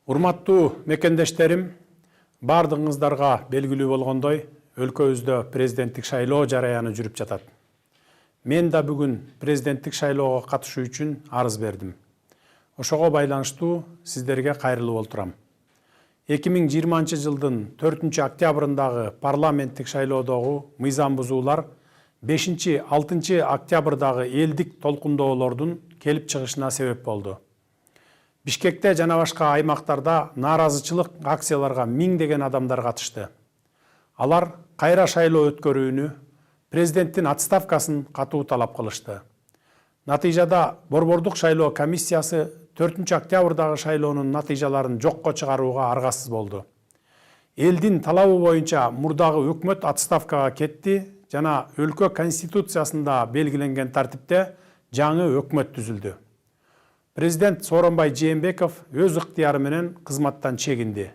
Урматтуу мекендештерим, бардыгыңыздарга белгилүү болгондой, өлкөбүздө президенттик шайлоо жараяны жүрүп жатат. Мен да бүгүн президенттик шайлоого катышуу үчүн арыз бердим. Ошого байланыштуу сиздерге кайрылып олтурам. 2020 жылдын 4 октябрындагы парламенттик шайлоодогу мыйзам бузуулар 5-6 октябрдагы элдик толкундоолордун келип чыгышына себеп болду. Бишкекте жана башка аймактарда нааразычылык акцияларга миңдеген адамдар катышты. Алар кайра шайлоо өткөрүүнү, президенттин отставкасын катуу талап кылышты. Натыйжада Борбордук шайлоо комиссиясы 4 октябрдагы шайлоонун натыйжаларын жокко чыгарууга аргасыз болду. Элдин талабы боюнча мурдагы өкмөт отставкага кетти жана өлкө конституциясында белгиленген тартипте жаңы өкмөт түзүлдү. Президент Сооронбай Жээнбеков өз ыктыяры менен кызматтан чегинди.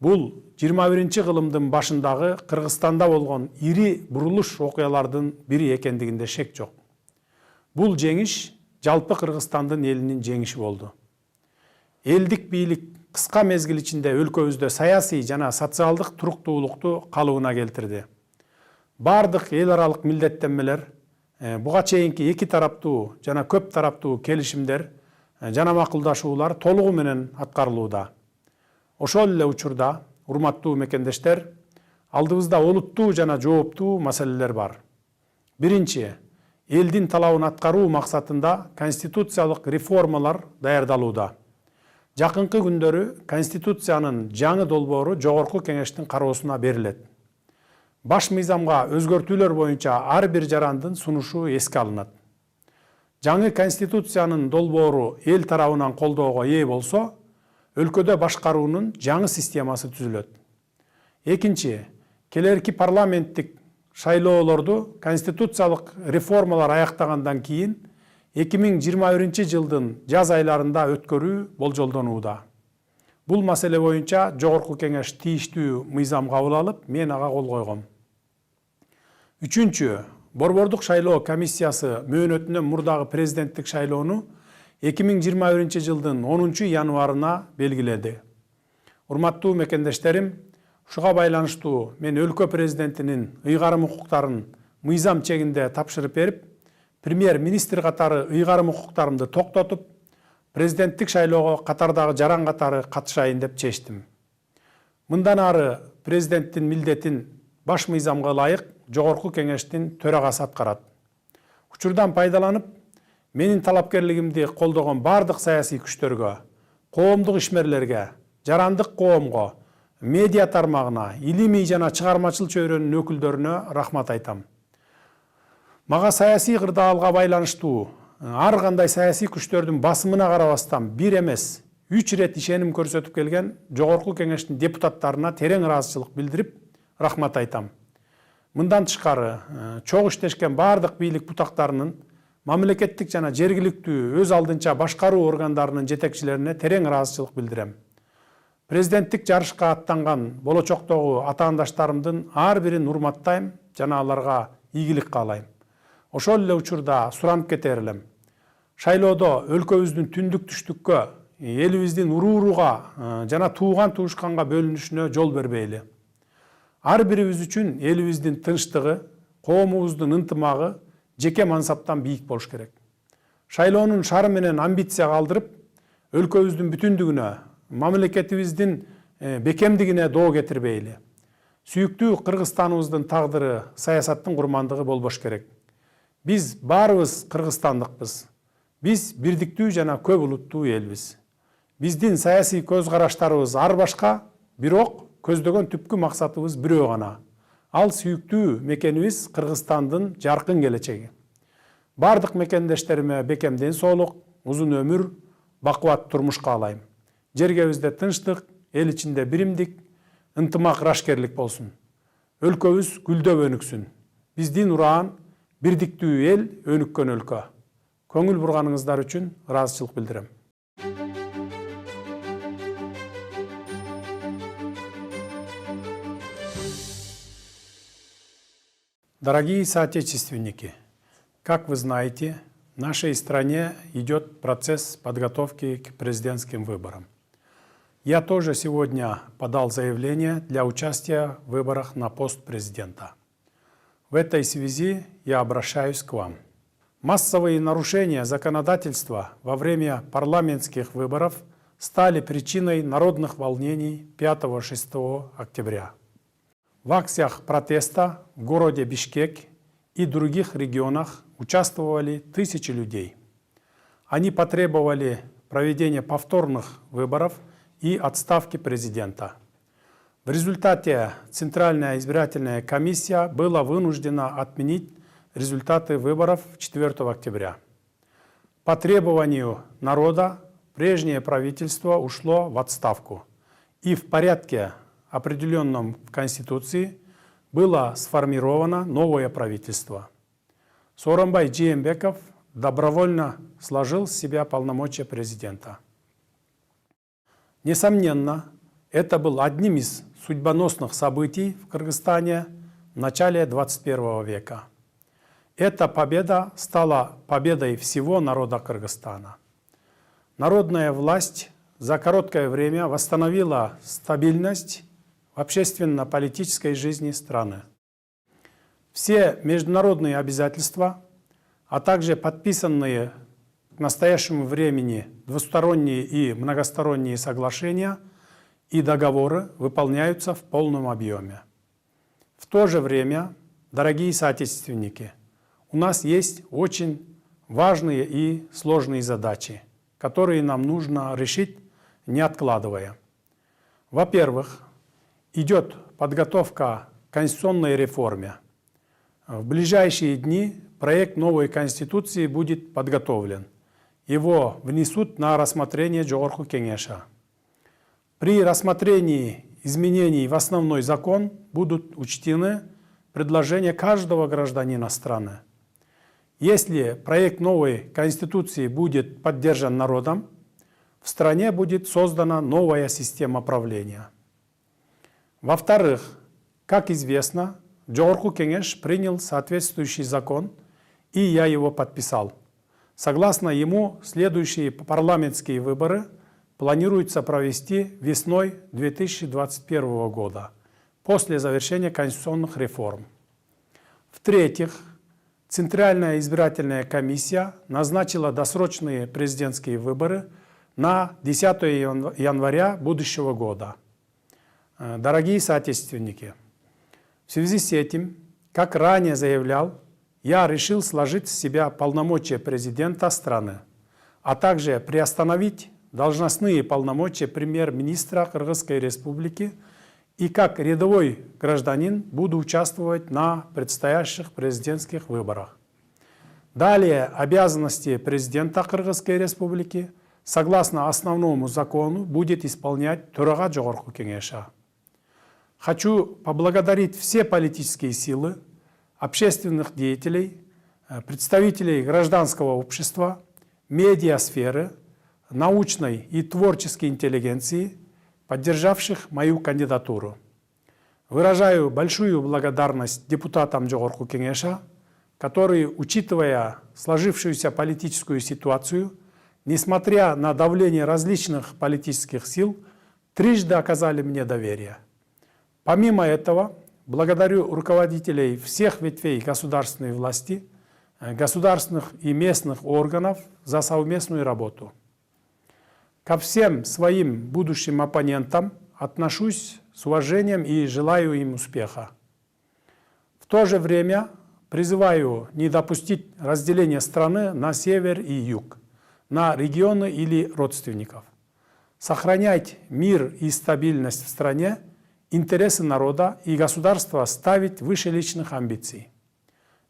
Бул 21 кылымдын башындагы Кыргызстанда болгон ири бурулуш окуялардын бири экендигинде шек жок. Бул жеңиш жалпы Кыргызстандын элинин жеңиши болду. Элдик бийлик кыска мезгил ичинде өлкөбүздө саясий жана социалдык туруктуулукту калыбына келтирди. Бардык эл аралык милдеттенмелер, буга чейинки эки тараптуу жана көп тараптуу келишимдер жана макулдашуулар толугу менен аткарылууда. Ошол эле учурда, урматтуу мекендештер, алдыбызда олуттуу жана жооптуу маселелер бар. Биринчи, элдин талабын аткаруу максатында конституциялык реформалар даярдалууда. Жакынкы күндөрү Конституциянын жаңы долбоору Жогорку Кеңештин кароосуна берилет. Баш мыйзамга өзгөртүүлөр боюнча ар бир жарандын сунушу эске алынат. Жаңы Конституциянын долбоору эл тарабынан колдоого ээ болсо, өлкөдө башкаруунун жаңы системасы түзүлөт. Экинчи, келерки парламенттик шайлоолорду конституциялык реформалар аяктагандан кийин 2021 жылдын жаз айларында өткөрүү болжолдонууда. Бул маселе боюнча Жогорку Кеңеш тийиштүү мыйзам кабыл алып, мен ага кол койгом. Үчүнчү, Борбордук шайлоо комиссиясы мөөнөтүнөн мурдагы президенттик шайлоону 2021 жылдын 10 январына белгиледи. Урматтуу мекендештерим, ушуга байланыштуу мен өлкө президентинин ыйгарым укуктарын мыйзам чегинде тапшырып берип, премьер-министр катары ыйгарым укуктарымды токтотуп, президенттик шайлоого катардагы жаран катары катышайын деп чечтим. Мындан ары президенттин милдетин баш мыйзамга ылайык Жогорку Кеңештин төрагасы аткарат. Учурдан пайдаланып, менин талапкерлигимди колдогон бардык саясий күчтөргө, коомдук ишмерлерге, жарандык коомго, медиа тармагына, илимий жана чыгармачыл чөйрөнүн өкүлдөрүнө рахмат айтам. Мага саясий кырдаалга байланыштуу ар кандай саясий күчтөрдүн басымына карабастан бир эмес 3 ирет ишеним көрсөтүп келген Жогорку Кеңештин депутаттарына терең ыраазычылык билдирип, рахмат айтам. Мындан тышкары, чогуу иштешкен бардык бийлик бутактарынын, мамлекеттик жана жергиликтүү өз алдынча башкаруу органдарынын жетекчилерине терең ыраазычылык билдирем. Президенттик жарышка аттанган болочоктогу атаандаштарымдын ар бирин урматтайм жана аларга ийгилик каалайм. Ошол эле учурда суранып кетер элем. Шайлоодо өлкөбүздүн түндүк түштүккө, элибиздин урууруга жана тууган туушканга бөлүнүшүнө жол бербейли. Ар бирибиз үчүн элибиздин тынчтыгы, коомубуздун ынтымагы жеке мансаптан бийик болуш керек. Шайлоонун шары менен амбиция калтырып, өлкөбүздүн бүтүндүгүнө, мамлекетибиздин бекемдигине доо кетирбейли. Сүйүктүү Кыргызстаныбыздын тагдыры саясаттын курмандыгы болбош керек. Биз баарыбыз кыргызстандыкпыз. Биз бирдиктүү жана көп улуттуу элбиз. Биздин саясий көз караштарыбыз ар башка, бирок көздөгөн түпкү максатыбыз бирөө гана. Ал сүйүктүү мекенибиз Кыргызстандын жаркын келечеги. Бардык мекендештериме бекем ден соолук, узун өмүр, бакубат турмуш каалайм. Жергебизде тынчтык, эл ичинде биримдик, ынтымак, рашкерлик болсун. Өлкөбүз гүлдөп өнүксүн. Биздин ураан бирдиктүү эл, өнүккөн өлкө. Көңүл бурганыңыздар үчүн ыраазычылык билдирем. Дорогие соотечественники, как вы знаете, в нашей стране идет процесс подготовки к президентским выборам. Я тоже сегодня подал заявление для участия в выборах на пост президента. В этой связи я обращаюсь к вам. Массовые нарушения законодательства во время парламентских выборов стали причиной народных волнений 5-6 октября. В акциях протеста в городе Бишкек и других регионах участвовали тысячи людей. Они потребовали проведения повторных выборов и отставки президента. В результате Центральная избирательная комиссия была вынуждена отменить результаты выборов 4 октября. По требованию народа прежнее правительство ушло в отставку, и в порядке, определенном в Конституции, было сформировано новое правительство. Сооронбай Жээнбеков добровольно сложил с себя полномочия президента. Несомненно, это был одним из судьбоносных событий в Кыргызстане в начале 21 века. Эта победа стала победой всего народа Кыргызстана. Народная власть за короткое время восстановила стабильность в общественно-политической жизни страны. Все международные обязательства, а также подписанные к настоящему времени двусторонние и многосторонние соглашения и договоры выполняются в полном объеме. В то же время, дорогие соотечественники, у нас есть очень важные и сложные задачи, которые нам нужно решить, не откладывая. Во-первых, идет подготовка к конституционной реформе. В ближайшие дни проект новой Конституции будет подготовлен. Его внесут на рассмотрение Жогорку Кеңеша. При рассмотрении изменений в основной закон будут учтены предложения каждого гражданина страны. Если проект новой Конституции будет поддержан народом, в стране будет создана новая система правления. Во-вторых, как известно, Жогорку Кеңеш принял соответствующий закон, и я его подписал. Согласно ему, следующие парламентские выборы планируется провести весной 2021 года, после завершения конституционных реформ. В-третьих, Центральная избирательная комиссия назначила досрочные президентские выборы на 10 января будущего года. Дорогие соотечественники, в связи с этим, как ранее заявлял, я решил сложить с себя полномочия президента страны, а также приостановить должностные полномочия премьер-министра Кыргызской республики, и как рядовой гражданин буду участвовать на предстоящих президентских выборах. Далее обязанности президента Кыргызской республики согласно основному закону будет исполнять Төрага Жогорку Кеңеша. Хочу поблагодарить все политические силы, общественных деятелей, представителей гражданского общества, медиасферы, научной и творческой интеллигенции, поддержавших мою кандидатуру. Выражаю большую благодарность депутатам Жогорку Кеңеша, которые, учитывая сложившуюся политическую ситуацию, несмотря на давление различных политических сил, трижды оказали мне доверие. Помимо этого, благодарю руководителей всех ветвей государственной власти, государственных и местных органов за совместную работу. Ко всем своим будущим оппонентам отношусь с уважением и желаю им успеха. В то же время призываю не допустить разделения страны на север и юг, на регионы или родственников. Сохранять мир и стабильность в стране, интересы народа и государства ставить выше личных амбиций.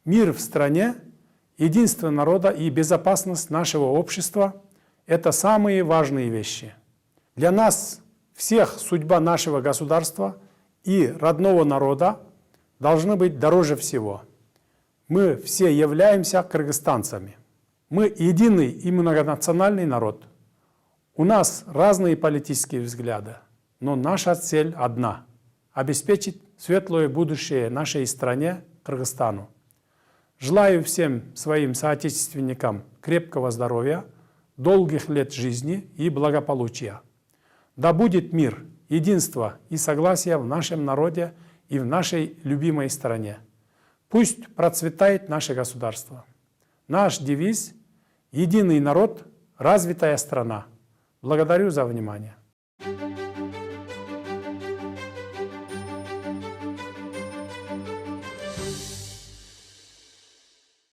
Мир в стране, единство народа и безопасность нашего общества – это самые важные вещи. Для нас всех судьба нашего государства и родного народа должны быть дороже всего. Мы все являемся кыргызстанцами. Мы единый и многонациональный народ. У нас разные политические взгляды, но наша цель одна – обеспечить светлое будущее нашей стране Кыргызстану. Желаю всем своим соотечественникам крепкого здоровья, долгих лет жизни и благополучия. Да будет мир, единство и согласие в нашем народе и в нашей любимой стране. Пусть процветает наше государство. Наш девиз – единый народ, развитая страна. Благодарю за внимание.